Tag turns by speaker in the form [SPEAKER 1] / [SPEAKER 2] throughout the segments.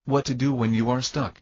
[SPEAKER 1] What to do when you are stuck.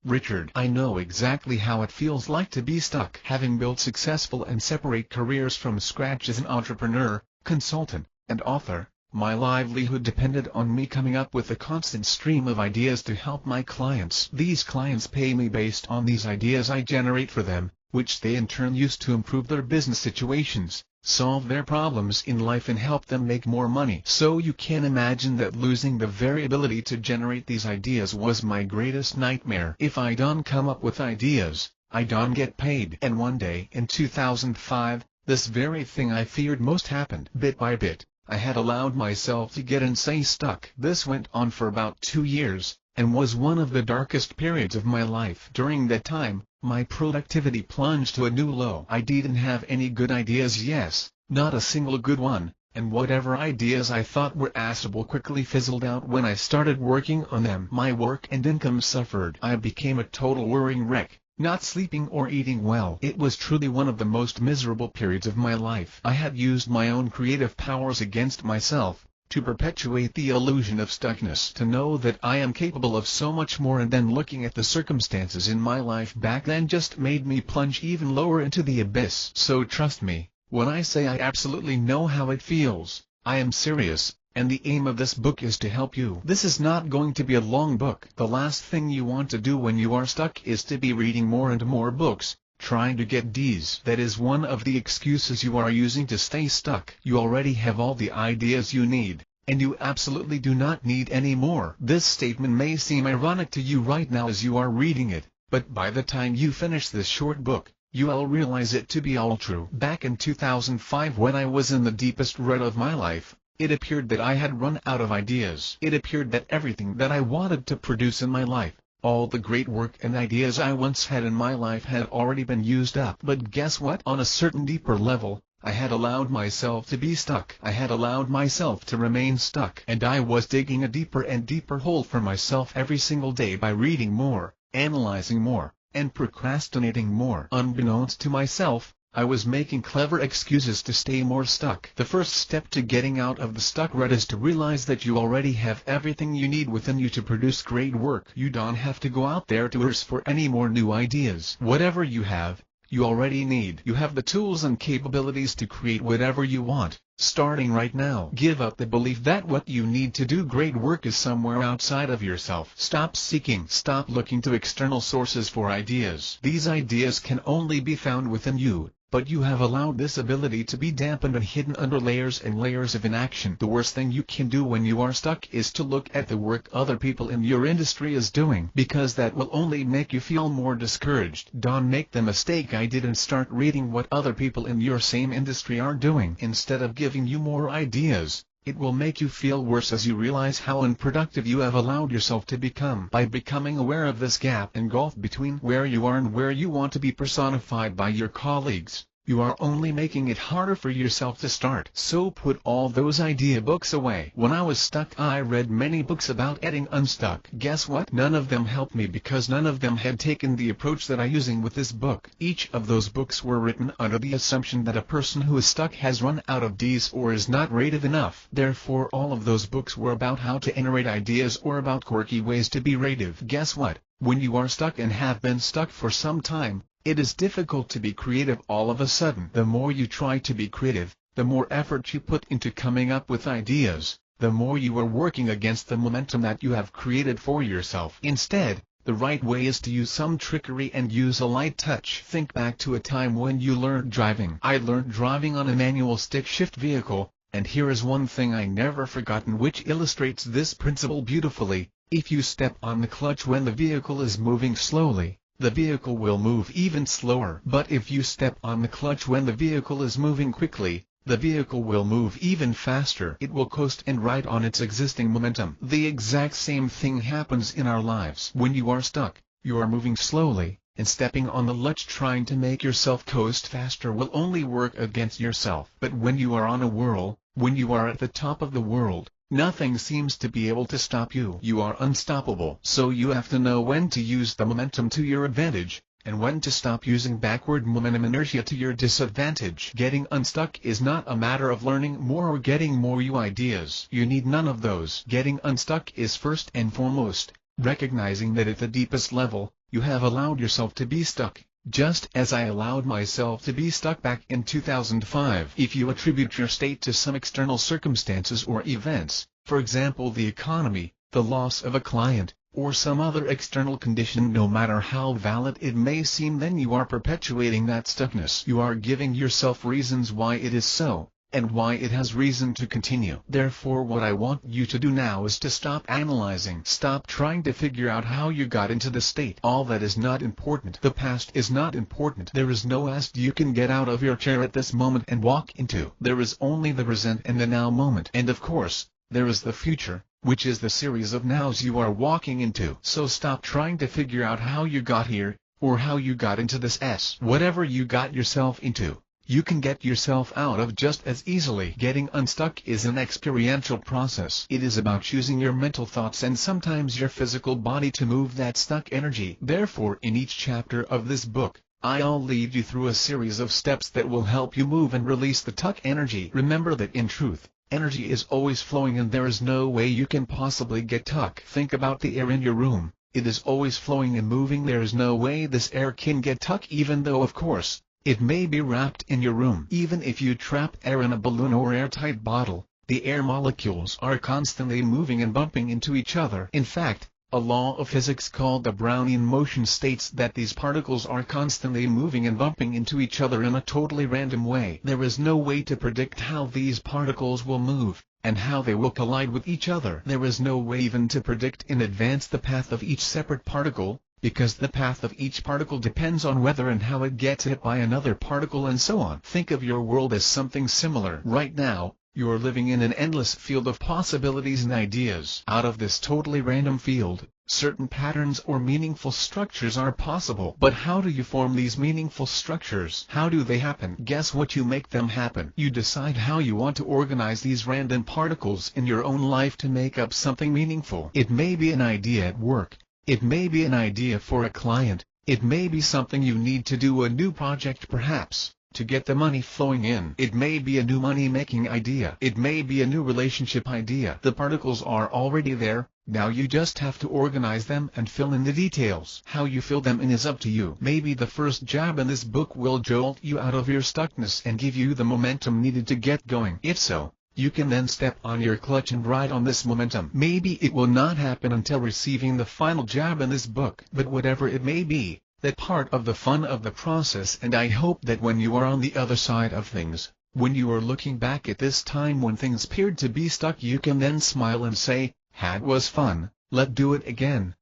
[SPEAKER 1] Richard, I know exactly how it feels like to be stuck. Having built successful and separate careers from scratch as an entrepreneur, consultant, and author, my livelihood depended on me coming up with a constant stream of ideas to help my clients. These clients pay me based on these ideas I generate for them, which they in turn use to improve their business situations, solve their problems in life and help them make more money. So you can imagine that losing the very ability to generate these ideas was my greatest nightmare. If I don't come up with ideas, I don't get paid. And one day in 2005, this very thing I feared most happened. Bit by bit, I had allowed myself to get and stay stuck. This went on for about 2 years, and was one of the darkest periods of my life. During that time, my productivity plunged to a new low. I didn't have any good ideas, yes, not a single good one, and whatever ideas I thought were acceptable quickly fizzled out when I started working on them. My work and income suffered. I became a total worrying wreck, not sleeping or eating well. It was truly one of the most miserable periods of my life. I had used my own creative powers against myself, to perpetuate the illusion of stuckness, to know that I am capable of so much more, and then looking at the circumstances in my life back then just made me plunge even lower into the abyss. So trust me, when I say I absolutely know how it feels, I am serious, and the aim of this book is to help you. This is not going to be a long book. The last thing you want to do when you are stuck is to be reading more and more books, trying to get D's. That is one of the excuses you are using to stay stuck. You already have all the ideas you need, and you absolutely do not need any more. This statement may seem ironic to you right now as you are reading it, but by the time you finish this short book, you will realize it to be all true. Back in 2005, when I was in the deepest rut of my life, it appeared that I had run out of ideas. It appeared that everything that I wanted to produce in my life, all the great work and ideas I once had in my life, had already been used up. But guess what? On a certain deeper level, I had allowed myself to be stuck. I had allowed myself to remain stuck. And I was digging a deeper and deeper hole for myself every single day by reading more, analyzing more, and procrastinating more. Unbeknownst to myself, I was making clever excuses to stay more stuck. The first step to getting out of the stuck rut is to realize that you already have everything you need within you to produce great work. You don't have to go out there to search for any more new ideas. Whatever you have, you already need. You have the tools and capabilities to create whatever you want, starting right now. Give up the belief that what you need to do great work is somewhere outside of yourself. Stop seeking. Stop looking to external sources for ideas. These ideas can only be found within you. But you have allowed this ability to be dampened and hidden under layers and layers of inaction. The worst thing you can do when you are stuck is to look at the work other people in your industry is doing, because that will only make you feel more discouraged. Don't make the mistake I did and start reading what other people in your same industry are doing. Instead of giving you more ideas, it will make you feel worse as you realize how unproductive you have allowed yourself to become. By becoming aware of this gap and gulf between where you are and where you want to be personified by your colleagues, you are only making it harder for yourself to start. So put all those idea books away. When I was stuck, I read many books about getting unstuck. Guess what? None of them helped me because none of them had taken the approach that I'm using with this book. Each of those books were written under the assumption that a person who is stuck has run out of D's or is not creative enough. Therefore, all of those books were about how to generate ideas or about quirky ways to be creative. Guess what? When you are stuck and have been stuck for some time, it is difficult to be creative all of a sudden. The more you try to be creative, the more effort you put into coming up with ideas, the more you are working against the momentum that you have created for yourself. Instead, the right way is to use some trickery and use a light touch. Think back to a time when you learned driving. I learned driving on a manual stick-shift vehicle, and here is one thing I never forgotten which illustrates this principle beautifully. If you step on the clutch when the vehicle is moving slowly, the vehicle will move even slower. But if you step on the clutch when the vehicle is moving quickly, the vehicle will move even faster. It will coast and ride on its existing momentum. The exact same thing happens in our lives. When you are stuck, you are moving slowly, and stepping on the clutch trying to make yourself coast faster will only work against yourself. But when you are on a whirl, when you are at the top of the world, nothing seems to be able to stop you. You are unstoppable. So you have to know when to use the momentum to your advantage, and when to stop using backward momentum inertia to your disadvantage. Getting unstuck is not a matter of learning more or getting more new ideas. You need none of those. Getting unstuck is first and foremost recognizing that at the deepest level, you have allowed yourself to be stuck, just as I allowed myself to be stuck back in 2005. If you attribute your state to some external circumstances or events, for example the economy, the loss of a client, or some other external condition, no matter how valid it may seem, then you are perpetuating that stuckness. You are giving yourself reasons why it is so, and why it has reason to continue. Therefore what I want you to do now is to stop analyzing. Stop trying to figure out how you got into the state. All that is not important. The past is not important. There is no past you can get out of your chair at this moment and walk into. There is only the present and the now moment. And of course, there is the future, which is the series of nows you are walking into. So stop trying to figure out how you got here, or how you got into this S. Whatever you got yourself into, you can get yourself out of just as easily. Getting unstuck is an experiential process. It is about choosing your mental thoughts and sometimes your physical body to move that stuck energy. Therefore, in each chapter of this book, I'll lead you through a series of steps that will help you move and release the stuck energy. Remember that in truth, energy is always flowing and there is no way you can possibly get stuck. Think about the air in your room. It is always flowing and moving. There is no way this air can get stuck, even though of course, it may be wrapped in your room. Even if you trap air in a balloon or airtight bottle, the air molecules are constantly moving and bumping into each other. In fact, a law of physics called the Brownian motion states that these particles are constantly moving and bumping into each other in a totally random way. There is no way to predict how these particles will move, and how they will collide with each other. There is no way even to predict in advance the path of each separate particle, because the path of each particle depends on whether and how it gets hit by another particle and so on. Think of your world as something similar. Right now, you are living in an endless field of possibilities and ideas. Out of this totally random field, certain patterns or meaningful structures are possible. But how do you form these meaningful structures? How do they happen? Guess what? You make them happen. You decide how you want to organize these random particles in your own life to make up something meaningful. It may be an idea at work. It may be an idea for a client. It may be something you need to do, a new project perhaps, to get the money flowing in. It may be a new money-making idea. It may be a new relationship idea. The particles are already there. Now you just have to organize them and fill in the details. How you fill them in is up to you. Maybe the first jab in this book will jolt you out of your stuckness and give you the momentum needed to get going. If so, you can then step on your clutch and ride on this momentum. Maybe it will not happen until receiving the final jab in this book. But whatever it may be, that part of the fun of the process, and I hope that when you are on the other side of things, when you are looking back at this time when things appeared to be stuck, you can then smile and say, "That was fun, let's do it again."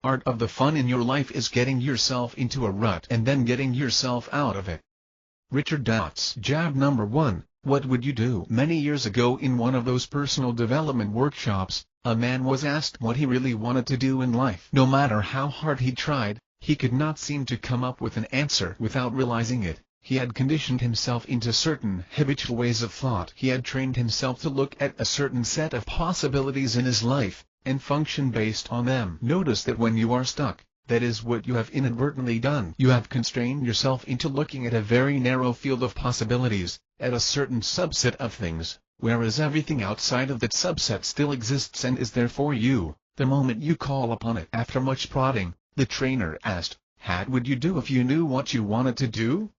[SPEAKER 1] Part of the fun in your life is getting yourself into a rut and then getting yourself out of it. Richard Dotts. Jab number 1. What would you do? Many years ago in one of those personal development workshops, a man was asked what he really wanted to do in life. No matter how hard he tried, he could not seem to come up with an answer. Without realizing it, he had conditioned himself into certain habitual ways of thought. He had trained himself to look at a certain set of possibilities in his life, and function based on them. Notice that when you are stuck, that is what you have inadvertently done. You have constrained yourself into looking at a very narrow field of possibilities, at a certain subset of things, whereas everything outside of that subset still exists and is there for you, the moment you call upon it. After much prodding, the trainer asked, "What would you do if you knew what you wanted to do?"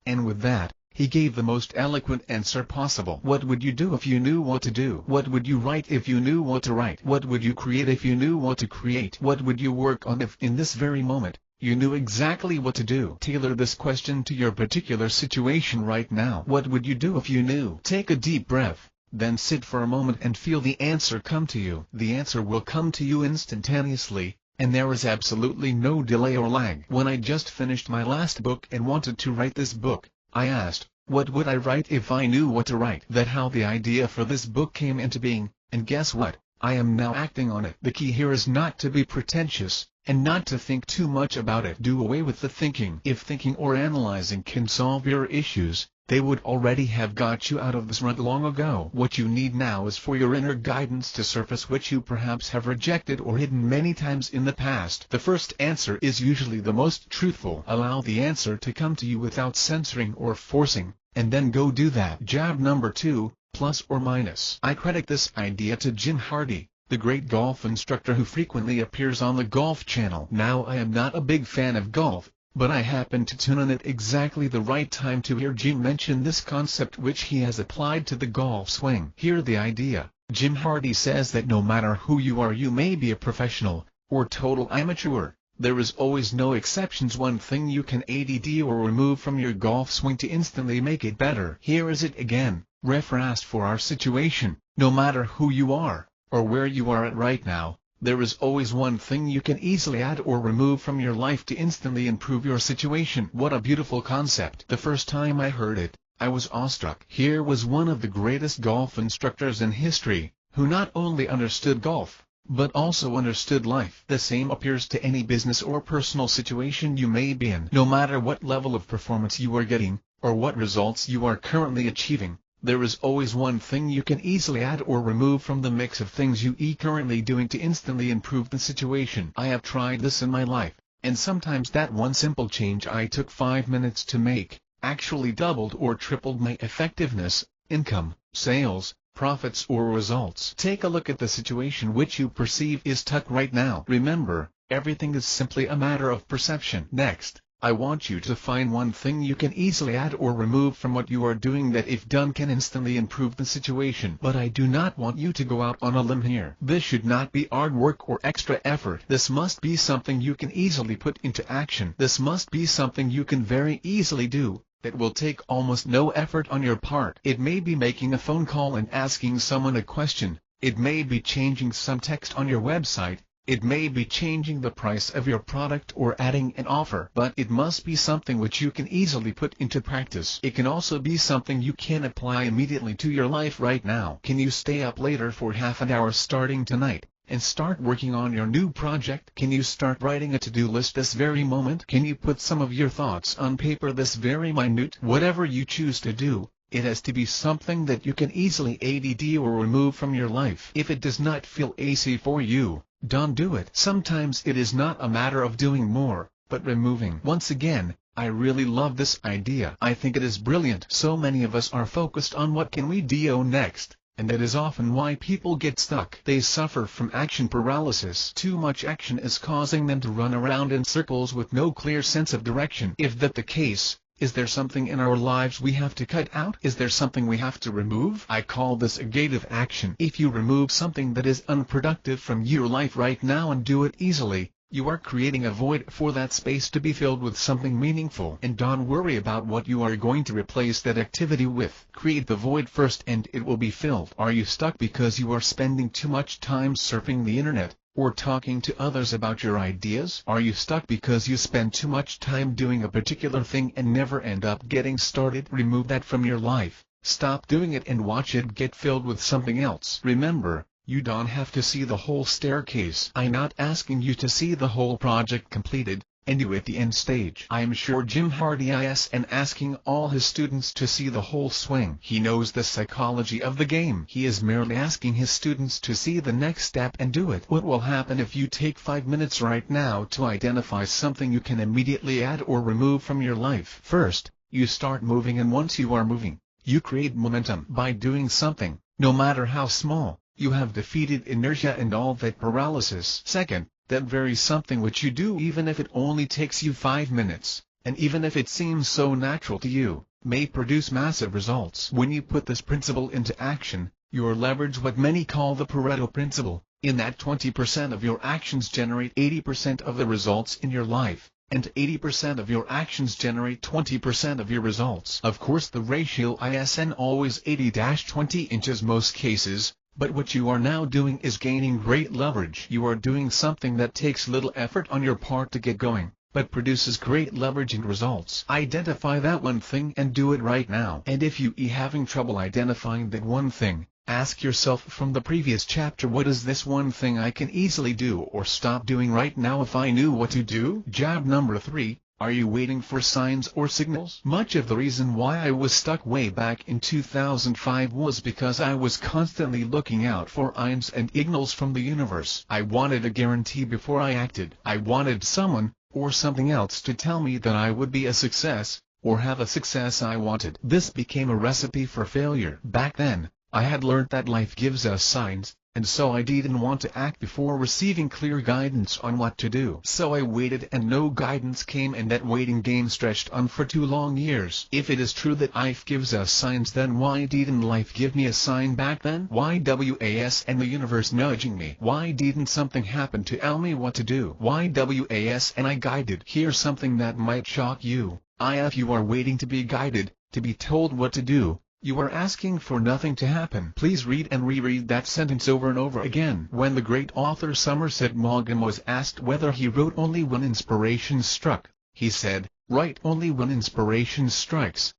[SPEAKER 1] And with that, he gave the most eloquent answer possible. What would you do if you knew what to do? What would you write if you knew what to write? What would you create if you knew what to create? What would you work on if, in this very moment, you knew exactly what to do? Tailor this question to your particular situation right now. What would you do if you knew? Take a deep breath, then sit for a moment and feel the answer come to you. The answer will come to you instantaneously, and there is absolutely no delay or lag. When I just finished my last book and wanted to write this book, I asked, what would I write if I knew what to write? That's how the idea for this book came into being, and guess what? I am now acting on it. The key here is not to be pretentious, and not to think too much about it. Do away with the thinking. If thinking or analyzing can solve your issues, they would already have got you out of this rut long ago. What you need now is for your inner guidance to surface, which you perhaps have rejected or hidden many times in the past. The first answer is usually the most truthful. Allow the answer to come to you without censoring or forcing, and then go do that. Jab number 2, plus or minus. I credit this idea to Jim Hardy, the great golf instructor who frequently appears on the Golf Channel. Now I am not a big fan of golf, but I happened to tune in at exactly the right time to hear Jim mention this concept which he has applied to the golf swing. Hear the idea. Jim Hardy says that no matter who you are, you may be a professional, or total amateur, there is always no exceptions. One thing you can add or remove from your golf swing to instantly make it better. Here is it again, referenced for our situation. No matter who you are, or where you are at right now, there is always one thing you can easily add or remove from your life to instantly improve your situation. What a beautiful concept. The first time I heard it, I was awestruck. Here was one of the greatest golf instructors in history, who not only understood golf, but also understood life. The same appears to any business or personal situation you may be in. No matter what level of performance you are getting, or what results you are currently achieving, there is always one thing you can easily add or remove from the mix of things you are currently doing to instantly improve the situation. I have tried this in my life, and sometimes that one simple change I took 5 minutes to make, actually doubled or tripled my effectiveness, income, sales, profits or results. Take a look at the situation which you perceive is stuck right now. Remember, everything is simply a matter of perception. Next, I want you to find one thing you can easily add or remove from what you are doing that if done can instantly improve the situation. But I do not want you to go out on a limb here. This should not be hard work or extra effort. This must be something you can easily put into action. This must be something you can very easily do. It will take almost no effort on your part. It may be making a phone call and asking someone a question. It may be changing some text on your website. It may be changing the price of your product or adding an offer. But it must be something which you can easily put into practice. It can also be something you can apply immediately to your life right now. Can you stay up later for half an hour starting tonight and start working on your new project? Can you start writing a to-do list this very moment? Can you put some of your thoughts on paper this very minute? Whatever you choose to do, it has to be something that you can easily add or remove from your life. If it does not feel easy for you, don't do it. Sometimes it is not a matter of doing more, but removing. Once again, I really love this idea. I think it is brilliant. So many of us are focused on what can we do next, and that is often why people get stuck. They suffer from action paralysis. Too much action is causing them to run around in circles with no clear sense of direction. If that the case, is there something in our lives we have to cut out? Is there something we have to remove? I call this a gate of action. If you remove something that is unproductive from your life right now and do it easily, you are creating a void for that space to be filled with something meaningful. And don't worry about what you are going to replace that activity with. Create the void first and it will be filled. Are you stuck because you are spending too much time surfing the internet, or talking to others about your ideas? Are you stuck because you spend too much time doing a particular thing and never end up getting started? Remove that from your life. Stop doing it and watch it get filled with something else. Remember, you don't have to see the whole staircase. I'm not asking you to see the whole project completed, and you at the end stage. I am sure Jim Hardy is asking all his students to see the whole swing. He knows the psychology of the game. He is merely asking his students to see the next step and do it. What will happen if you take 5 minutes right now to identify something you can immediately add or remove from your life? First, you start moving, and once you are moving, you create momentum. By doing something, no matter how small, you have defeated inertia and all that paralysis. Second, that very something which you do, even if it only takes you 5 minutes, and even if it seems so natural to you, may produce massive results. When you put this principle into action, you will leverage what many call the Pareto Principle, in that 20% of your actions generate 80% of the results in your life, and 80% of your actions generate 20% of your results. Of course, the ratio isn't always 80-20 inches most cases, but what you are now doing is gaining great leverage. You are doing something that takes little effort on your part to get going, but produces great leverage and results. Identify that one thing and do it right now. And if you are having trouble identifying that one thing, ask yourself from the previous chapter, what is this one thing I can easily do or stop doing right now if I knew what to do? Job number 3. Are you waiting for signs or signals? Much of the reason why I was stuck way back in 2005 was because I was constantly looking out for signs and signals from the universe. I wanted a guarantee before I acted. I wanted someone, or something else, to tell me that I would be a success, or have a success I wanted. This became a recipe for failure. Back then, I had learned that life gives us signs and so I didn't want to act before receiving clear guidance on what to do. So I waited and no guidance came, and that waiting game stretched on for 2 long years. If it is true that life gives us signs, then why didn't life give me a sign back then? Why was and the universe nudging me? Why didn't something happen to tell me what to do? Why was and I guided? Here's something that might shock you. If you are waiting to be guided, to be told what to do, you are asking for nothing to happen. Please read and reread that sentence over and over again. When the great author Somerset Maugham was asked whether he wrote only when inspiration struck, he said, "Write only when inspiration strikes."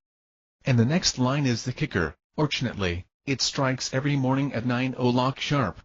[SPEAKER 1] And the next line is the kicker: "Fortunately, it strikes every morning at 9 o'clock sharp."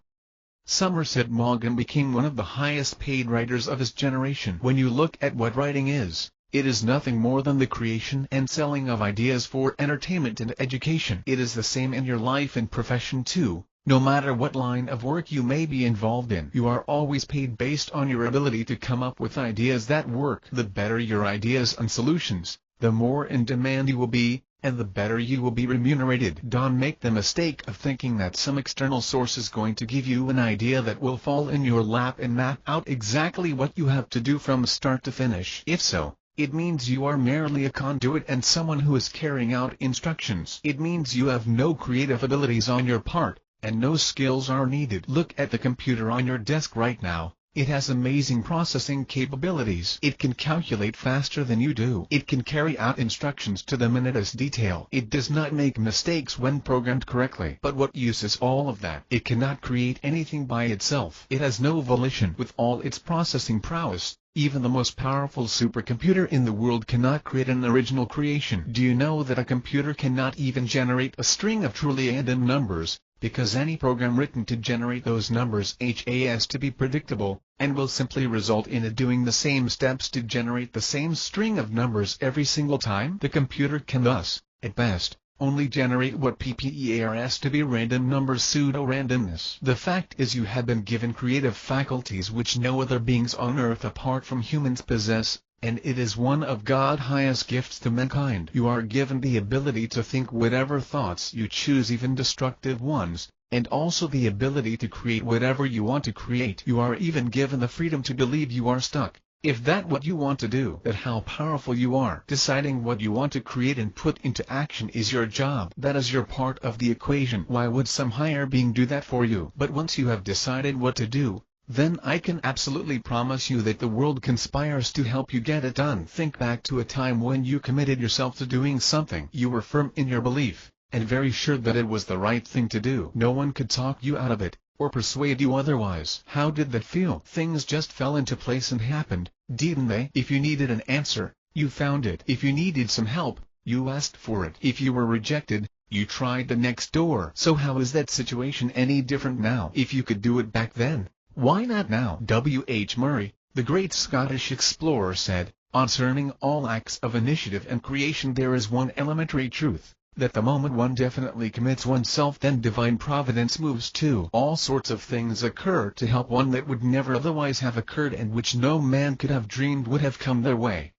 [SPEAKER 1] Somerset Maugham became one of the highest paid writers of his generation. When you look at what writing is, it is nothing more than the creation and selling of ideas for entertainment and education. It is the same in your life and profession too. No matter what line of work you may be involved in, you are always paid based on your ability to come up with ideas that work. The better your ideas and solutions, the more in demand you will be, and the better you will be remunerated. Don't make the mistake of thinking that some external source is going to give you an idea that will fall in your lap and map out exactly what you have to do from start to finish. If so, it means you are merely a conduit and someone who is carrying out instructions. It means you have no creative abilities on your part, and no skills are needed. Look at the computer on your desk right now. It has amazing processing capabilities. It can calculate faster than you do. It can carry out instructions to the minutest detail. It does not make mistakes when programmed correctly. But what use is all of that? It cannot create anything by itself. It has no volition. With all its processing prowess, even the most powerful supercomputer in the world cannot create an original creation. Do you know that a computer cannot even generate a string of truly random numbers, because any program written to generate those numbers has to be predictable, and will simply result in it doing the same steps to generate the same string of numbers every single time? The computer can thus, at best, only generate what prefers to be random numbers, pseudo-randomness. The fact is, you have been given creative faculties which no other beings on earth apart from humans possess, and it is one of God's highest gifts to mankind. You are given the ability to think whatever thoughts you choose, even destructive ones, and also the ability to create whatever you want to create. You are even given the freedom to believe you are stuck, if that's what you want to do. That how powerful you are. Deciding what you want to create and put into action is your job. That is your part of the equation. Why would some higher being do that for you? But once you have decided what to do, then I can absolutely promise you that the world conspires to help you get it done. Think back to a time when you committed yourself to doing something. You were firm in your belief, and very sure that it was the right thing to do. No one could talk you out of it, or persuade you otherwise. How did that feel? Things just fell into place and happened, didn't they? If you needed an answer, you found it. If you needed some help, you asked for it. If you were rejected, you tried the next door. So how is that situation any different now? If you could do it back then, why not now? W. H. Murray, the great Scottish explorer, said, "Concerning all acts of initiative and creation there is one elementary truth, that the moment one definitely commits oneself, then divine providence moves too. All sorts of things occur to help one that would never otherwise have occurred, and which no man could have dreamed would have come their way.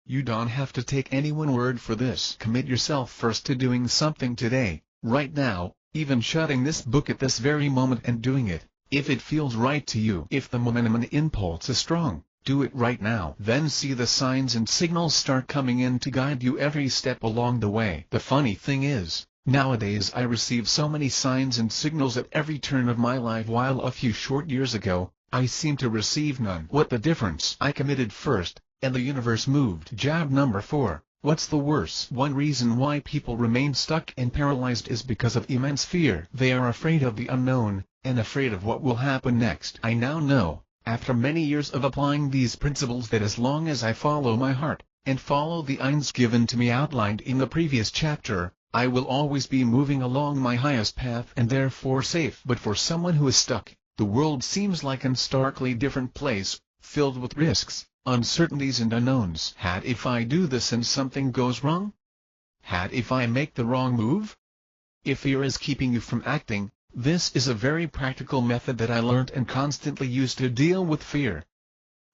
[SPEAKER 1] You don't have to take anyone's word for this. Commit yourself first to doing something today, right now, even shutting this book at this very moment and doing it, if it feels right to you. If the momentum and impulse is strong, do it right now. Then see the signs and signals start coming in to guide you every step along the way. The funny thing is, nowadays I receive so many signs and signals at every turn of my life, while a few short years ago, I seemed to receive none. What the difference? I committed first, and the universe moved. Jab number 4. What's the worst? One reason why people remain stuck and paralyzed is because of immense fear. They are afraid of the unknown, and afraid of what will happen next. I now know, after many years of applying these principles, that as long as I follow my heart, and follow the signs given to me outlined in the previous chapter, I will always be moving along my highest path and therefore safe. But for someone who is stuck, the world seems like a starkly different place, filled with risks, uncertainties and unknowns. What if I do this and something goes wrong? What if I make the wrong move? If fear is keeping you from acting, this is a very practical method that I learned and constantly use to deal with fear.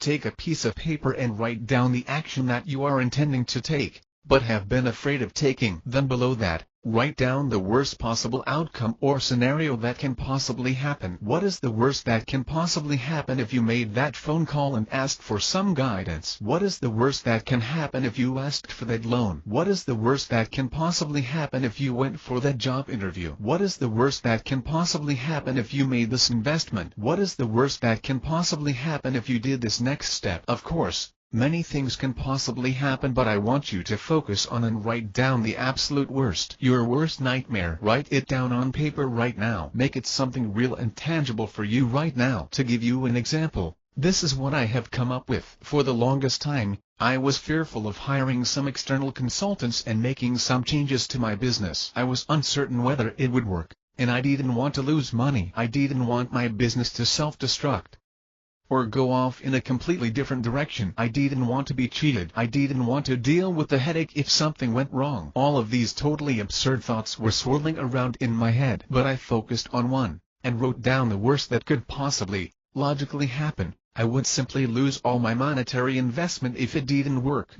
[SPEAKER 1] Take a piece of paper and write down the action that you are intending to take, but have been afraid of taking. Then below that, Write down the worst possible outcome or scenario that can possibly happen. What is the worst that can possibly happen if you made that phone call and asked for some guidance? What is the worst that can happen if you asked for that loan? What is the worst that can possibly happen if you went for that job interview? What is the worst that can possibly happen if you made this investment? What is the worst that can possibly happen if you did this next step? Of course, many things can possibly happen, but I want you to focus on and write down the absolute worst. Your worst nightmare. Write it down on paper right now. Make it something real and tangible for you right now. To give you an example, this is what I have come up with. For the longest time, I was fearful of hiring some external consultants and making some changes to my business. I was uncertain whether it would work, and I didn't want to lose money. I didn't want my business to self-destruct or go off in a completely different direction. I didn't want to be cheated. I didn't want to deal with the headache if something went wrong. All of these totally absurd thoughts were swirling around in my head. But I focused on one, and wrote down the worst that could possibly, logically happen. I would simply lose all my monetary investment if it didn't work.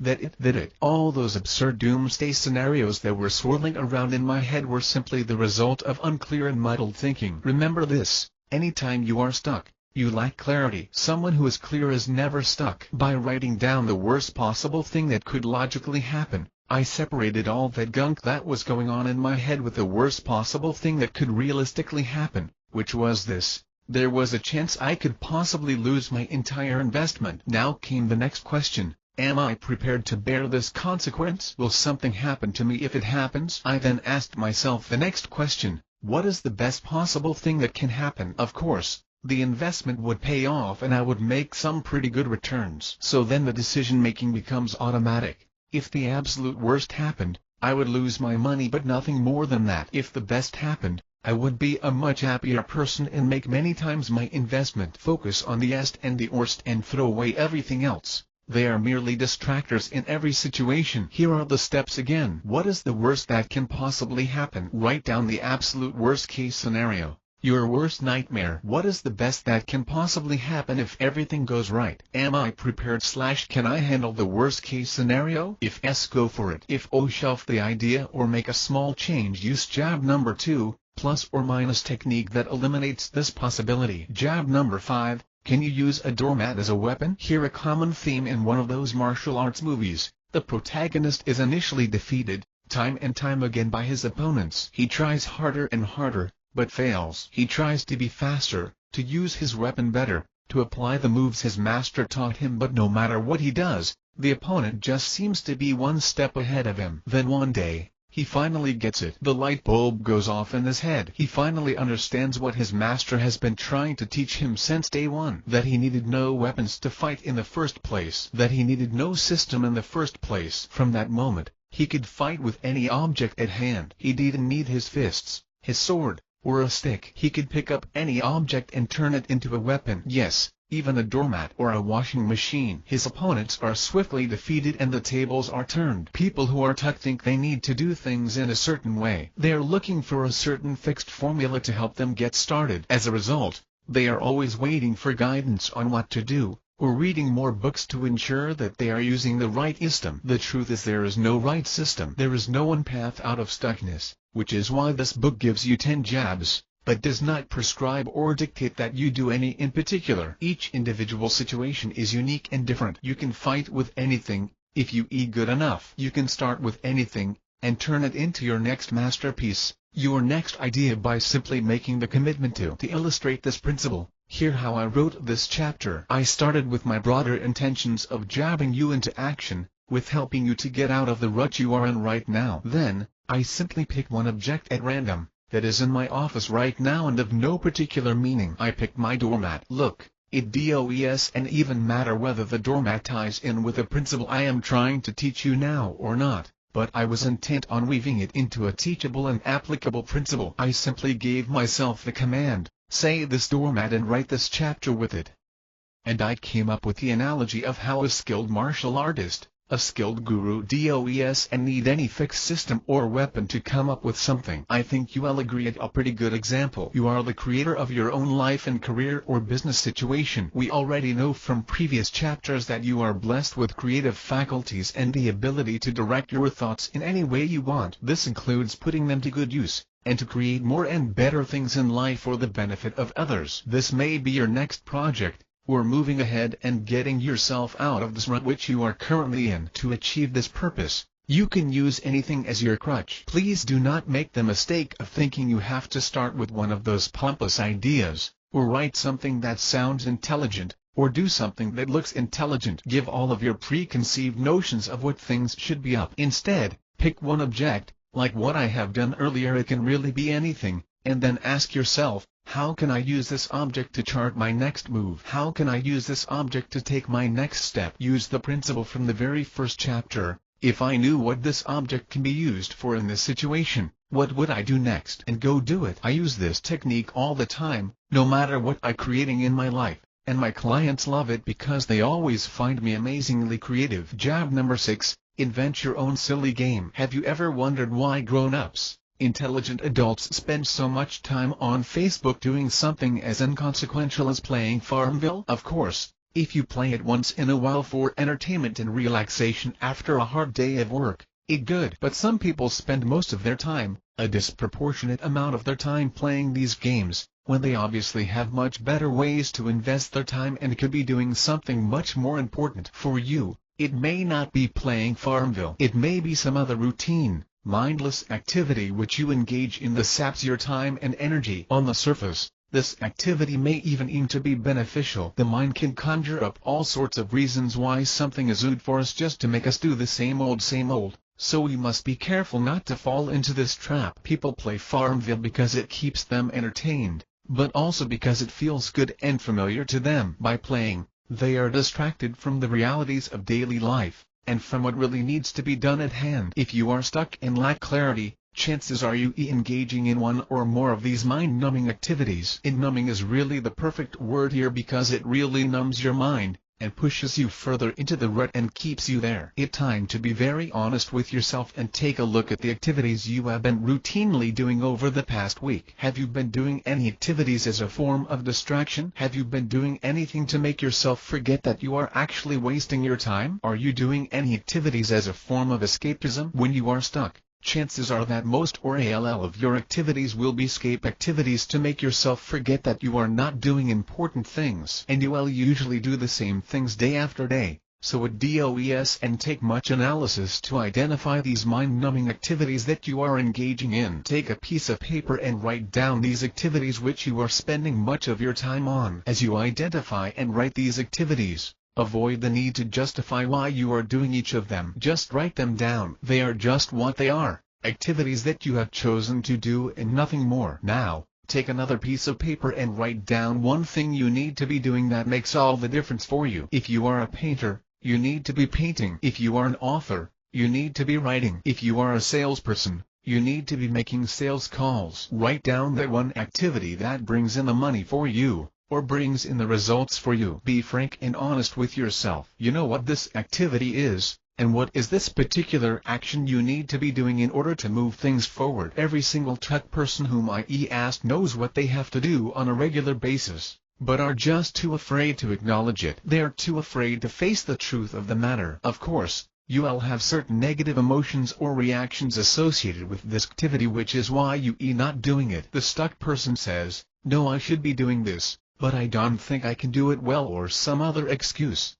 [SPEAKER 1] All those absurd doomsday scenarios that were swirling around in my head were simply the result of unclear and muddled thinking. Remember this: anytime you are stuck, you lack clarity. Someone who is clear is never stuck. By writing down the worst possible thing that could logically happen, I separated all that gunk that was going on in my head with the worst possible thing that could realistically happen, which was this: there was a chance I could possibly lose my entire investment. Now came the next question: am I prepared to bear this consequence? Will something happen to me if it happens? I then asked myself the next question: what is the best possible thing that can happen? Of course, the investment would pay off and I would make some pretty good returns. So then the decision-making becomes automatic. If the absolute worst happened, I would lose my money, but nothing more than that. If the best happened, I would be a much happier person and make many times my investment. Focus on the est and the worst and throw away everything else. They are merely distractors in every situation. Here are the steps again. What is the worst that can possibly happen? Write down the absolute worst case scenario. Your worst nightmare. What is the best that can possibly happen if everything goes right? Am I prepared / can I handle the worst case scenario? If yes, go for it. If oh, shelf the idea or make a small change. Use jab number 2, plus or minus technique that eliminates this possibility. Jab number 5, can you use a doormat as a weapon? Here a common theme in one of those martial arts movies: the protagonist is initially defeated, time and time again, by his opponents. He tries harder and harder, but fails. He tries to be faster, to use his weapon better, to apply the moves his master taught him, but no matter what he does, the opponent just seems to be one step ahead of him. Then one day, he finally gets it. The light bulb goes off in his head. He finally understands what his master has been trying to teach him since day one: that he needed no weapons to fight in the first place, that he needed no system in the first place. From that moment, he could fight with any object at hand. He didn't need his fists, his sword, or a stick. He could pick up any object and turn it into a weapon. Yes, even a doormat or a washing machine. His opponents are swiftly defeated and the tables are turned. People who are stuck think they need to do things in a certain way. They are looking for a certain fixed formula to help them get started. As a result, they are always waiting for guidance on what to do, or reading more books to ensure that they are using the right system. The truth is, there is no right system. There is no one path out of stuckness, which is why this book gives you 10 jabs, but does not prescribe or dictate that you do any in particular. Each individual situation is unique and different. You can fight with anything, if you eat good enough. You can start with anything, and turn it into your next masterpiece, your next idea, by simply making the commitment to. To illustrate this principle, hear how I wrote this chapter. I started with my broader intentions of jabbing you into action, with helping you to get out of the rut you are in right now. Then, I simply picked one object at random, that is in my office right now and of no particular meaning. I picked my doormat. Look, it doesn't even matter whether the doormat ties in with the principle I am trying to teach you now or not, but I was intent on weaving it into a teachable and applicable principle. I simply gave myself the command, say this doormat and write this chapter with it. And I came up with the analogy of how a skilled martial artist, a skilled guru DOES and need any fixed system or weapon to come up with something. I think you'll agree at a pretty good example. You are the creator of your own life and career or business situation. We already know from previous chapters that you are blessed with creative faculties and the ability to direct your thoughts in any way you want. This includes putting them to good use, and to create more and better things in life for the benefit of others. This may be your next project, or moving ahead and getting yourself out of this rut which you are currently in. To achieve this purpose, you can use anything as your crutch. Please do not make the mistake of thinking you have to start with one of those pompous ideas, or write something that sounds intelligent, or do something that looks intelligent. Give all of your preconceived notions of what things should be up. Instead, pick one object, like what I have done earlier. It can really be anything, and then ask yourself, how can I use this object to chart my next move? How can I use this object to take my next step? Use the principle from the very first chapter. If I knew what this object can be used for in this situation, what would I do next? And go do it. I use this technique all the time, no matter what I'm creating in my life, and my clients love it because they always find me amazingly creative. Jab number 6, invent your own silly game. Have you ever wondered why grown-ups, intelligent adults, spend so much time on Facebook doing something as inconsequential as playing Farmville? Of course, if you play it once in a while for entertainment and relaxation after a hard day of work, it's good. But some people spend most of their time, a disproportionate amount of their time, playing these games, when they obviously have much better ways to invest their time and could be doing something much more important. For you, it may not be playing Farmville. It may be some other routine, mindless activity which you engage in that saps your time and energy. On the surface, this activity may even aim to be beneficial. The mind can conjure up all sorts of reasons why something is good for us just to make us do the same old, so we must be careful not to fall into this trap. People play Farmville because it keeps them entertained, but also because it feels good and familiar to them. By playing, they are distracted from the realities of daily life, and from what really needs to be done at hand. If you are stuck and lack clarity, chances are you engaging in one or more of these mind-numbing activities. And numbing is really the perfect word here because it really numbs your mind, and pushes you further into the rut and keeps you there. It's time to be very honest with yourself and take a look at the activities you have been routinely doing over the past week. Have you been doing any activities as a form of distraction? Have you been doing anything to make yourself forget that you are actually wasting your time? Are you doing any activities as a form of escapism? When you are stuck, chances are that most or all of your activities will be escape activities to make yourself forget that you are not doing important things. And you will usually do the same things day after day, so it does and take much analysis to identify these mind-numbing activities that you are engaging in. Take a piece of paper and write down these activities which you are spending much of your time on. As you identify and write these activities, avoid the need to justify why you are doing each of them. Just write them down. They are just what they are, activities that you have chosen to do and nothing more. Now, take another piece of paper and write down one thing you need to be doing that makes all the difference for you. If you are a painter, you need to be painting. If you are an author, you need to be writing. If you are a salesperson, you need to be making sales calls. Write down that one activity that brings in the money for you, or brings in the results for you. Be frank and honest with yourself. You know what this activity is, and what is this particular action you need to be doing in order to move things forward. Every single tech person whom I asked knows what they have to do on a regular basis, but are just too afraid to acknowledge it. They are too afraid to face the truth of the matter. Of course, you will have certain negative emotions or reactions associated with this activity, which is why you are not doing it. The stuck person says, "No, I should be doing this, but I don't think I can do it well," or some other excuse.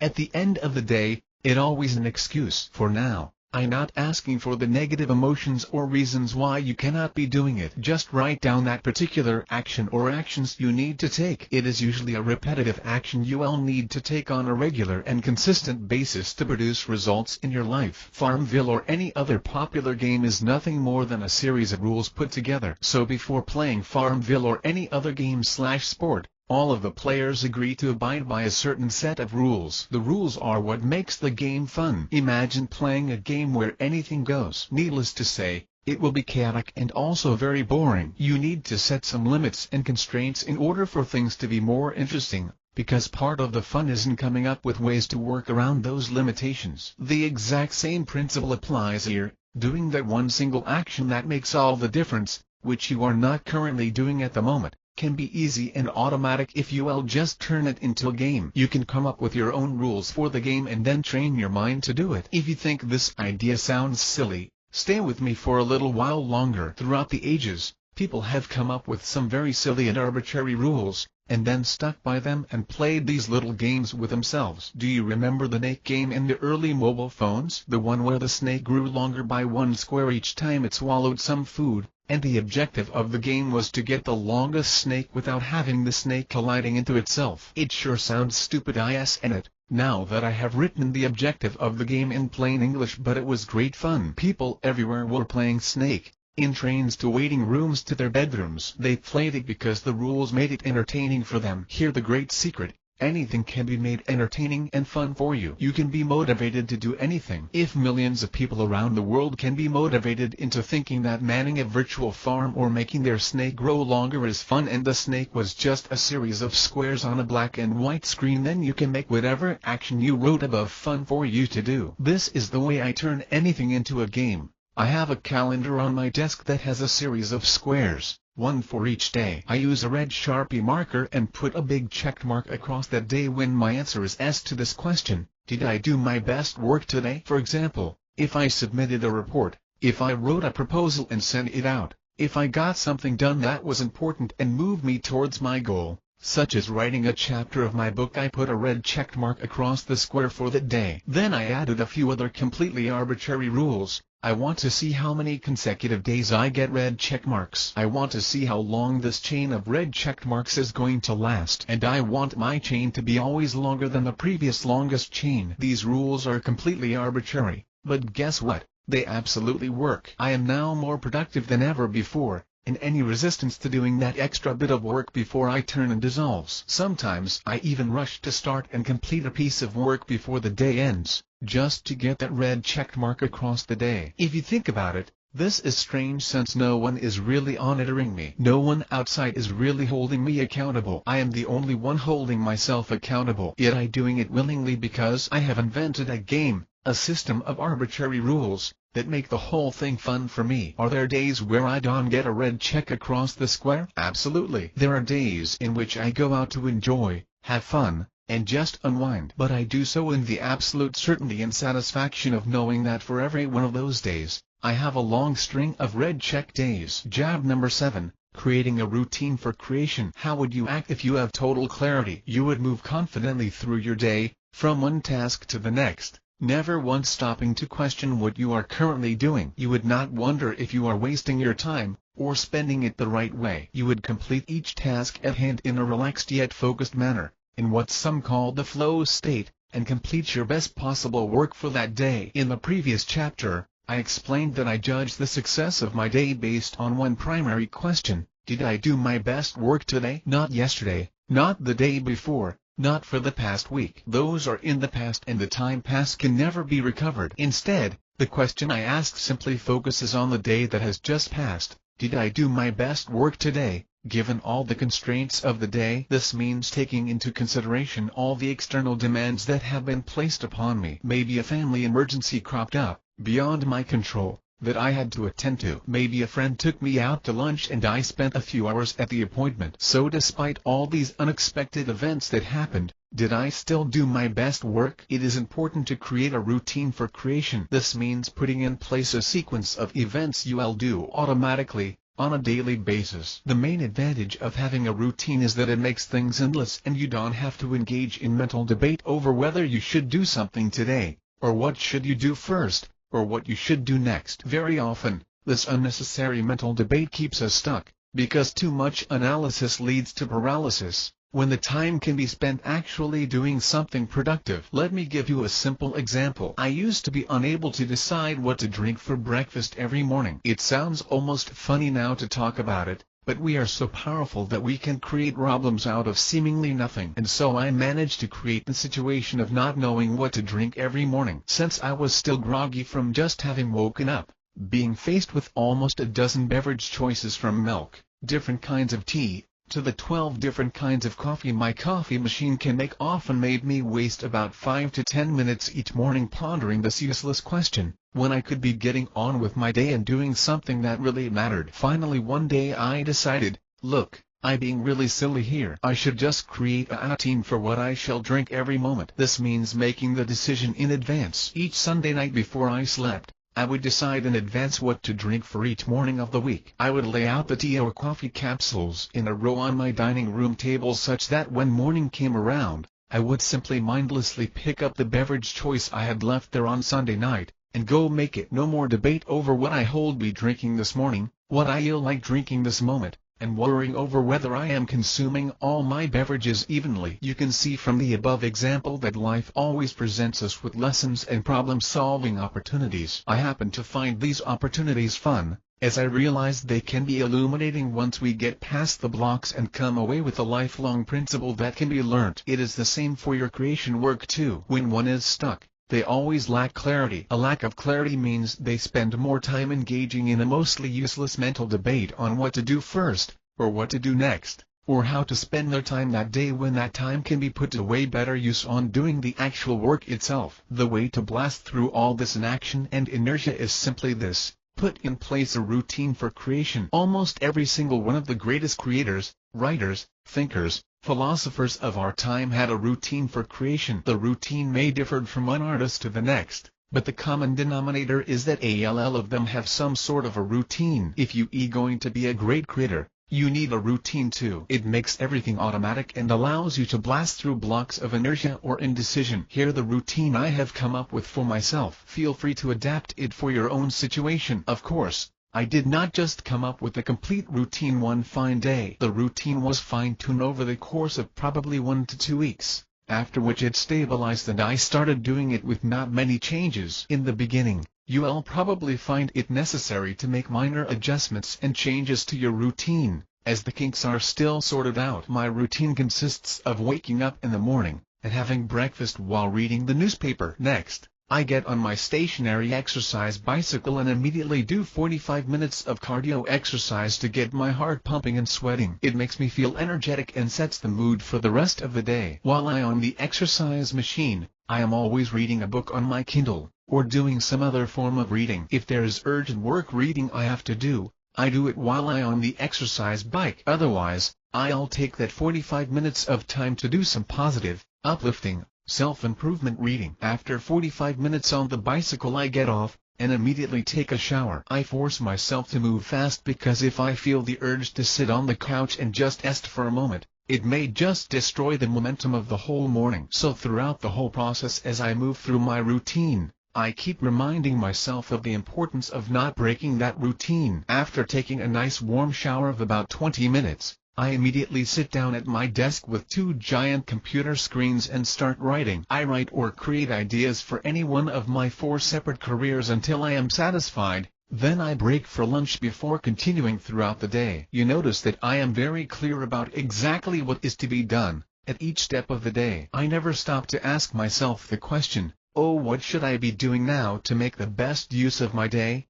[SPEAKER 1] At the end of the day, it's always an excuse. For now, I'm not asking for the negative emotions or reasons why you cannot be doing it. Just write down that particular action or actions you need to take. It is usually a repetitive action you will need to take on a regular and consistent basis to produce results in your life. Farmville or any other popular game is nothing more than a series of rules put together. So before playing Farmville or any other game/sport, all of the players agree to abide by a certain set of rules. The rules are what makes the game fun. Imagine playing a game where anything goes. Needless to say, it will be chaotic and also very boring. You need to set some limits and constraints in order for things to be more interesting, because part of the fun is in coming up with ways to work around those limitations. The exact same principle applies here, doing that one single action that makes all the difference, which you are not currently doing at the moment, can be easy and automatic if you will just turn it into a game. You can come up with your own rules for the game and then train your mind to do it. If you think this idea sounds silly, stay with me for a little while longer. Throughout the ages, people have come up with some very silly and arbitrary rules, and then stuck by them and played these little games with themselves. Do you remember the snake game in the early mobile phones? The one where the snake grew longer by one square each time it swallowed some food, and the objective of the game was to get the longest snake without having the snake colliding into itself. It sure sounds stupid, isn't it? Now that I have written the objective of the game in plain English, but it was great fun. People everywhere were playing Snake, in trains to waiting rooms to their bedrooms. They played it because the rules made it entertaining for them. Hear the great secret: anything can be made entertaining and fun for you. You can be motivated to do anything. If millions of people around the world can be motivated into thinking that manning a virtual farm or making their snake grow longer is fun, and the snake was just a series of squares on a black and white screen, then you can make whatever action you wrote above fun for you to do. This is the way I turn anything into a game. I have a calendar on my desk that has a series of squares, one for each day. I use a red Sharpie marker and put a big check mark across that day when my answer is S to this question: did I do my best work today? For example, if I submitted a report, if I wrote a proposal and sent it out, if I got something done that was important and moved me towards my goal, such as writing a chapter of my book, I put a red check mark across the square for that day. Then I added a few other completely arbitrary rules. I want to see how many consecutive days I get red check marks. I want to see how long this chain of red check marks is going to last. And I want my chain to be always longer than the previous longest chain. These rules are completely arbitrary, but guess what? They absolutely work. I am now more productive than ever before, and any resistance to doing that extra bit of work before I turn dissolves. Sometimes I even rush to start and complete a piece of work before the day ends, just to get that red check mark across the day. If you think about it, this is strange, since no one is really monitoring me. No one outside is really holding me accountable. I am the only one holding myself accountable. Yet I'm doing it willingly because I have invented a game, a system of arbitrary rules, that make the whole thing fun for me. Are there days where I don't get a red check across the square? Absolutely. There are days in which I go out to enjoy, have fun, and just unwind. But I do so in the absolute certainty and satisfaction of knowing that for every one of those days, I have a long string of red check days. Jab number 7. Creating a routine for creation. How would you act if you have total clarity? You would move confidently through your day, from one task to the next, never once stopping to question what you are currently doing. You would not wonder if you are wasting your time, or spending it the right way. You would complete each task at hand in a relaxed yet focused manner, in what some call the flow state, and complete your best possible work for that day. In the previous chapter, I explained that I judge the success of my day based on one primary question: did I do my best work today? Not yesterday, not the day before, not for the past week. Those are in the past, and the time past can never be recovered. Instead, the question I ask simply focuses on the day that has just passed. Did I do my best work today, given all the constraints of the day? This means taking into consideration all the external demands that have been placed upon me. Maybe a family emergency cropped up, beyond my control, that I had to attend to. Maybe a friend took me out to lunch and I spent a few hours at the appointment. So despite all these unexpected events that happened, did I still do my best work? It is important to create a routine for creation. This means putting in place a sequence of events you'll do automatically, on a daily basis. The main advantage of having a routine is that it makes things endless, and you don't have to engage in mental debate over whether you should do something today, or what should you do first, or what you should do next. Very often, this unnecessary mental debate keeps us stuck, because too much analysis leads to paralysis, when the time can be spent actually doing something productive. Let me give you a simple example. I used to be unable to decide what to drink for breakfast every morning. It sounds almost funny now to talk about it, but we are so powerful that we can create problems out of seemingly nothing. And so I managed to create the situation of not knowing what to drink every morning. Since I was still groggy from just having woken up, being faced with almost a dozen beverage choices from milk, different kinds of tea, to the 12 different kinds of coffee my coffee machine can make often made me waste about 5 to 10 minutes each morning pondering this useless question, when I could be getting on with my day and doing something that really mattered. Finally one day I decided, look, I'm being really silly here. I should just create a routine for what I shall drink every moment. This means making the decision in advance. Each Sunday night before I slept, I would decide in advance what to drink for each morning of the week. I would lay out the tea or coffee capsules in a row on my dining room table such that when morning came around, I would simply mindlessly pick up the beverage choice I had left there on Sunday night, and go make it. No more debate over what I hold be drinking this morning, what I feel like drinking this moment, and worrying over whether I am consuming all my beverages evenly. You can see from the above example that life always presents us with lessons and problem-solving opportunities. I happen to find these opportunities fun, as I realize they can be illuminating once we get past the blocks and come away with a lifelong principle that can be learnt. It is the same for your creation work too. When one is stuck, they always lack clarity. A lack of clarity means they spend more time engaging in a mostly useless mental debate on what to do first, or what to do next, or how to spend their time that day when that time can be put to way better use on doing the actual work itself. The way to blast through all this inaction and inertia is simply this: put in place a routine for creation. Almost every single one of the greatest creators, writers, thinkers, philosophers of our time had a routine for creation. The routine may differ from one artist to the next, but the common denominator is that all of them have some sort of a routine. If you are going to be a great creator, you need a routine too. It makes everything automatic and allows you to blast through blocks of inertia or indecision. Here the routine I have come up with for myself. Feel free to adapt it for your own situation. Of course, I did not just come up with a complete routine one fine day. The routine was fine-tuned over the course of probably 1 to 2 weeks, after which it stabilized and I started doing it with not many changes. In the beginning, you'll probably find it necessary to make minor adjustments and changes to your routine, as the kinks are still sorted out. My routine consists of waking up in the morning, and having breakfast while reading the newspaper. Next, I get on my stationary exercise bicycle and immediately do 45 minutes of cardio exercise to get my heart pumping and sweating. It makes me feel energetic and sets the mood for the rest of the day. While I am on the exercise machine, I am always reading a book on my Kindle, or doing some other form of reading. If there is urgent work reading I have to do, I do it while I am on the exercise bike. Otherwise, I'll take that 45 minutes of time to do some positive, uplifting, self-improvement reading. After 45 minutes on the bicycle I get off, and immediately take a shower. I force myself to move fast because if I feel the urge to sit on the couch and just rest for a moment, it may just destroy the momentum of the whole morning. So throughout the whole process as I move through my routine, I keep reminding myself of the importance of not breaking that routine. After taking a nice warm shower of about 20 minutes, I immediately sit down at my desk with 2 giant computer screens and start writing. I write or create ideas for any one of my 4 separate careers until I am satisfied, then I break for lunch before continuing throughout the day. You notice that I am very clear about exactly what is to be done at each step of the day. I never stop to ask myself the question, oh, what should I be doing now to make the best use of my day?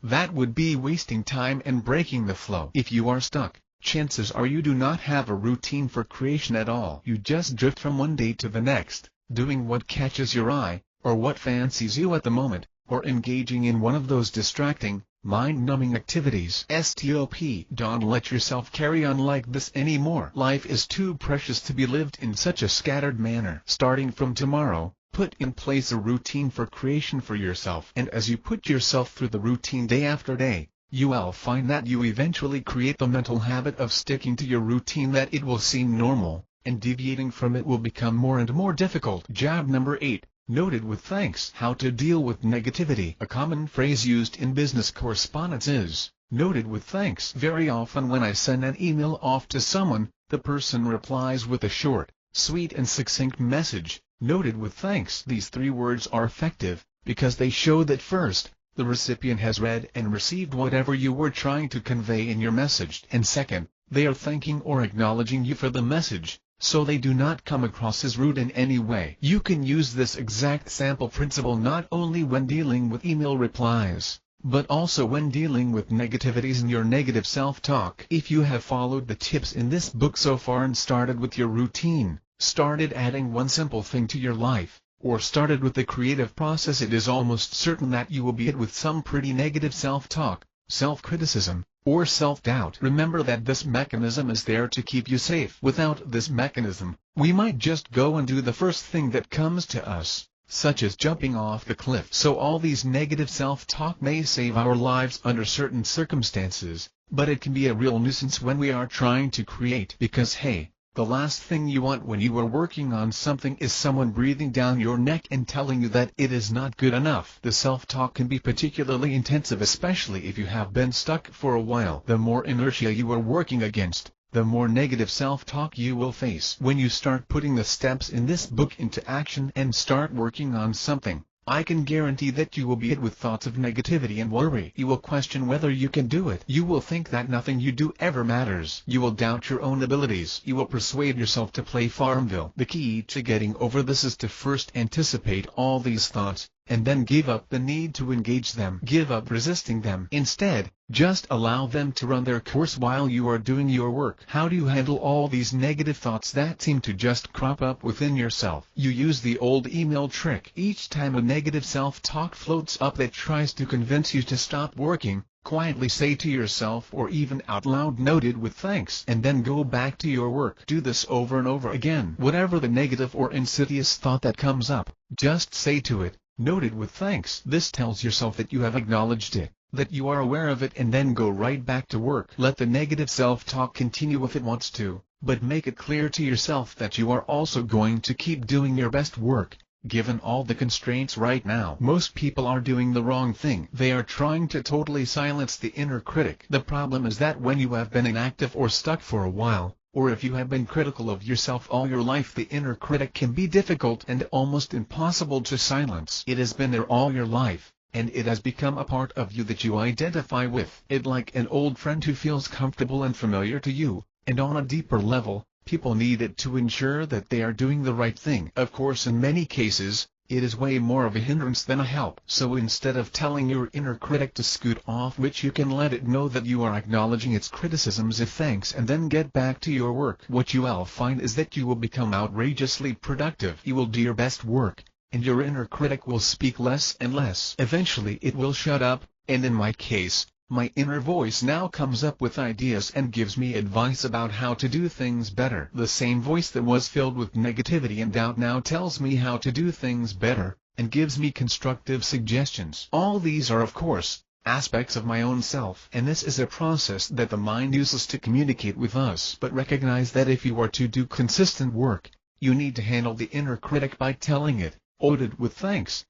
[SPEAKER 1] That would be wasting time and breaking the flow. If you are stuck, chances are you do not have a routine for creation at all. You just drift from one day to the next, doing what catches your eye, or what fancies you at the moment, or engaging in one of those distracting, mind-numbing activities. Stop. Don't let yourself carry on like this anymore. Life is too precious to be lived in such a scattered manner. Starting from tomorrow, put in place a routine for creation for yourself. And as you put yourself through the routine day after day, you will find that you eventually create the mental habit of sticking to your routine, that it will seem normal, and deviating from it will become more and more difficult. Job number 8, noted with thanks. How to deal with negativity. A common phrase used in business correspondence is, noted with thanks. Very often when I send an email off to someone, the person replies with a short, sweet and succinct message, noted with thanks. These 3 words are effective, because they show that first, the recipient has read and received whatever you were trying to convey in your message, and second, they are thanking or acknowledging you for the message, so they do not come across as rude in any way. You can use this exact sample principle not only when dealing with email replies, but also when dealing with negativities and your negative self-talk. If you have followed the tips in this book so far and started with your routine, started adding one simple thing to your life, or started with the creative process, it is almost certain that you will be hit with some pretty negative self-talk, self-criticism, or self-doubt. Remember that this mechanism is there to keep you safe. Without this mechanism, we might just go and do the first thing that comes to us, such as jumping off the cliff. So all these negative self-talk may save our lives under certain circumstances, but it can be a real nuisance when we are trying to create. Because hey, the last thing you want when you are working on something is someone breathing down your neck and telling you that it is not good enough. The self-talk can be particularly intensive, especially if you have been stuck for a while. The more inertia you are working against, the more negative self-talk you will face. When you start putting the steps in this book into action and start working on something, I can guarantee that you will be hit with thoughts of negativity and worry. You will question whether you can do it. You will think that nothing you do ever matters. You will doubt your own abilities. You will persuade yourself to play Farmville. The key to getting over this is to first anticipate all these thoughts, and then give up the need to engage them. Give up resisting them. Instead, just allow them to run their course while you are doing your work. How do you handle all these negative thoughts that seem to just crop up within yourself? You use the old email trick. Each time a negative self-talk floats up that tries to convince you to stop working, quietly say to yourself or even out loud, "Noted with thanks," and then go back to your work. Do this over and over again. Whatever the negative or insidious thought that comes up, just say to it, "Noted with thanks." This tells yourself that you have acknowledged it, that you are aware of it, and then go right back to work. Let the negative self-talk continue if it wants to, but make it clear to yourself that you are also going to keep doing your best work, given all the constraints right now. Most people are doing the wrong thing. They are trying to totally silence the inner critic. The problem is that when you have been inactive or stuck for a while, or if you have been critical of yourself all your life, the inner critic can be difficult and almost impossible to silence. It has been there all your life, and it has become a part of you that you identify with. It's like an old friend who feels comfortable and familiar to you, and on a deeper level, people need it to ensure that they are doing the right thing. Of course, in many cases, it is way more of a hindrance than a help. So instead of telling your inner critic to scoot off, which you can let it know that you are acknowledging its criticisms if thanks, and then get back to your work. What you will find is that you will become outrageously productive. You will do your best work, and your inner critic will speak less and less. Eventually it will shut up, and in my case, my inner voice now comes up with ideas and gives me advice about how to do things better. The same voice that was filled with negativity and doubt now tells me how to do things better, and gives me constructive suggestions. All these are, of course, aspects of my own self, and this is a process that the mind uses to communicate with us. But recognize that if you are to do consistent work, you need to handle the inner critic by telling it, "Noted with thanks,"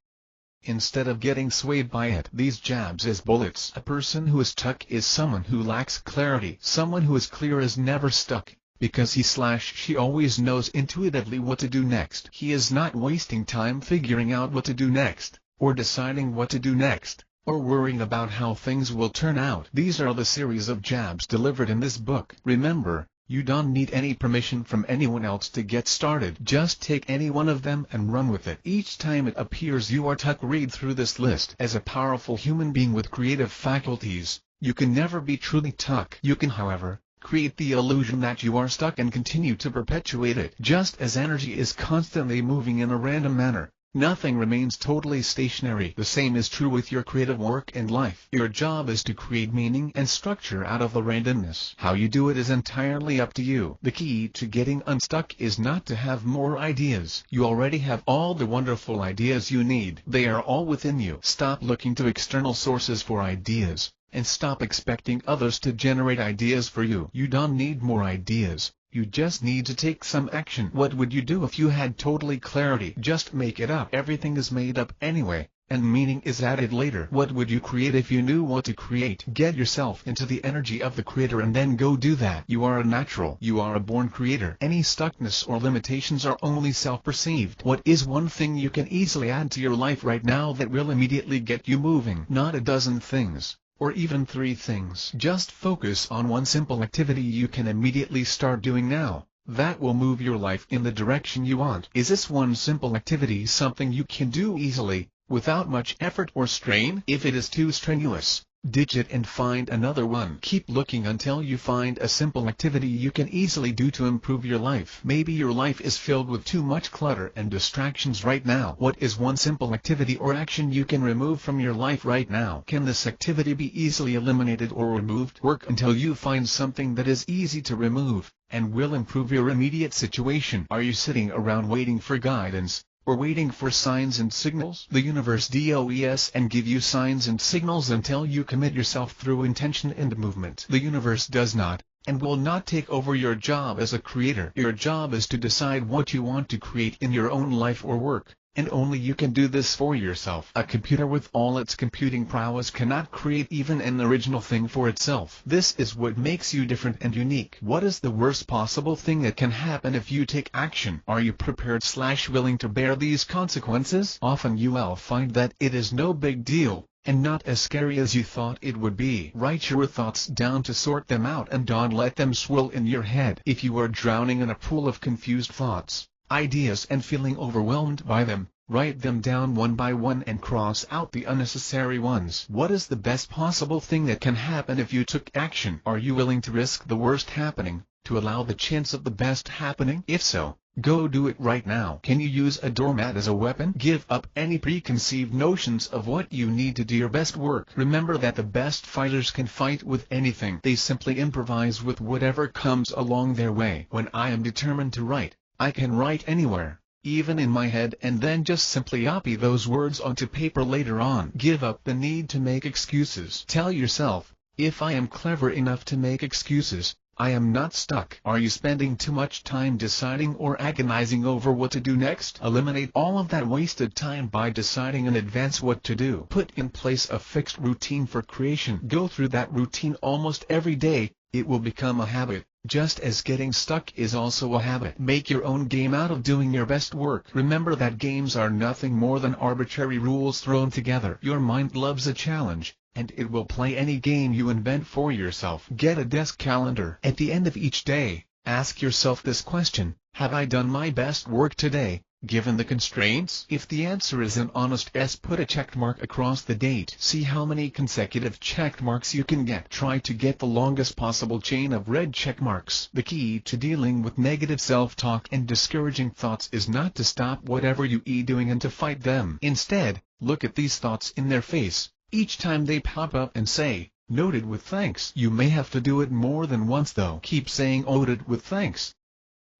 [SPEAKER 1] instead of getting swayed by it. These jabs as bullets. A person who is stuck is someone who lacks clarity. Someone who is clear is never stuck, because he/she always knows intuitively what to do next. He is not wasting time figuring out what to do next, or deciding what to do next, or worrying about how things will turn out. These are the series of jabs delivered in this book. Remember, you don't need any permission from anyone else to get started. Just take any one of them and run with it. Each time it appears you are stuck, read through this list. As a powerful human being with creative faculties, you can never be truly stuck. You can, however, create the illusion that you are stuck and continue to perpetuate it. Just as energy is constantly moving in a random manner, nothing remains totally stationary. The same is true with your creative work and life. Your job is to create meaning and structure out of the randomness. How you do it is entirely up to you. The key to getting unstuck is not to have more ideas. You already have all the wonderful ideas you need. They are all within you. Stop looking to external sources for ideas, and stop expecting others to generate ideas for you. You don't need more ideas. You just need to take some action. What would you do if you had totally clarity? Just make it up. Everything is made up anyway, and meaning is added later. What would you create if you knew what to create? Get yourself into the energy of the creator and then go do that. You are a natural. You are a born creator. Any stuckness or limitations are only self-perceived. What is one thing you can easily add to your life right now that will immediately get you moving? Not a dozen things, or even 3 things. Just focus on one simple activity you can immediately start doing now, that will move your life in the direction you want. Is this one simple activity something you can do easily, without much effort or strain. If it is too strenuous, ditch it and find another one. Keep looking until you find a simple activity you can easily do to improve your life. Maybe your life is filled with too much clutter and distractions right now. What is one simple activity or action you can remove from your life right now? Can this activity be easily eliminated or removed? Work until you find something that is easy to remove and will improve your immediate situation. Are you sitting around waiting for guidance, or waiting for signs and signals? The universe does and give you signs and signals until you commit yourself through intention and movement. The universe does not and will not take over your job as a creator. Your job is to decide what you want to create in your own life or work, and only you can do this for yourself. A computer with all its computing prowess cannot create even an original thing for itself. This is what makes you different and unique. What is the worst possible thing that can happen if you take action? Are you prepared/willing to bear these consequences? Often you will find that it is no big deal, and not as scary as you thought it would be. Write your thoughts down to sort them out and don't let them swirl in your head. If you are drowning in a pool of confused thoughts, ideas and feeling overwhelmed by them, write them down one by one and cross out the unnecessary ones. What is the best possible thing that can happen if you took action? Are you willing to risk the worst happening, to allow the chance of the best happening? If so, go do it right now. Can you use a doormat as a weapon? Give up any preconceived notions of what you need to do your best work. Remember that the best fighters can fight with anything. They simply improvise with whatever comes along their way. When I am determined to write, I can write anywhere, even in my head, and then just simply copy those words onto paper later on. Give up the need to make excuses. Tell yourself, if I am clever enough to make excuses, I am not stuck. Are you spending too much time deciding or agonizing over what to do next? Eliminate all of that wasted time by deciding in advance what to do. Put in place a fixed routine for creation. Go through that routine almost every day. It will become a habit, just as getting stuck is also a habit. Make your own game out of doing your best work. Remember that games are nothing more than arbitrary rules thrown together. Your mind loves a challenge, and it will play any game you invent for yourself. Get a desk calendar. At the end of each day, ask yourself this question: have I done my best work today, given the constraints? If the answer is an honest yes, put a check mark across the date. See how many consecutive check marks you can get. Try to get the longest possible chain of red check marks. The key to dealing with negative self-talk and discouraging thoughts is not to stop whatever you are doing and to fight them. Instead, look at these thoughts in their face. Each time they pop up and say, "Noted with thanks." You may have to do it more than once though. Keep saying "noted with thanks"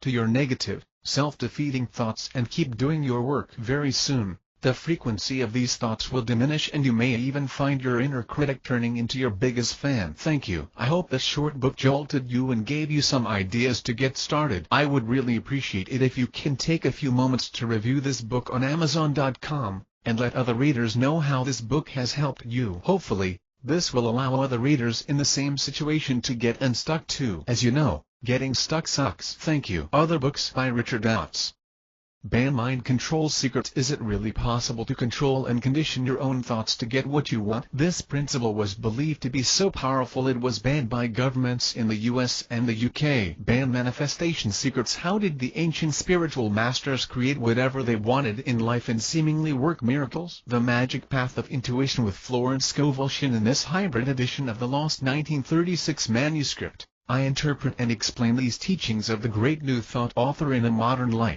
[SPEAKER 1] to your negative, self-defeating thoughts and keep doing your work. Very soon, the frequency of these thoughts will diminish and you may even find your inner critic turning into your biggest fan. Thank you. I hope this short book jolted you and gave you some ideas to get started. I would really appreciate it if you can take a few moments to review this book on Amazon.com, and let other readers know how this book has helped you. Hopefully, this will allow other readers in the same situation to get unstuck too. As you know, getting stuck sucks. Thank you. Other books by Richard Outs. Ban Mind Control Secrets. Is it really possible to control and condition your own thoughts to get what you want? This principle was believed to be so powerful it was banned by governments in the US and the UK. Ban Manifestation Secrets. How did the ancient spiritual masters create whatever they wanted in life and seemingly work miracles? The Magic Path of Intuition with Florence Scovel. In this hybrid edition of the lost 1936 manuscript, I interpret and explain these teachings of the great New Thought author in a modern light.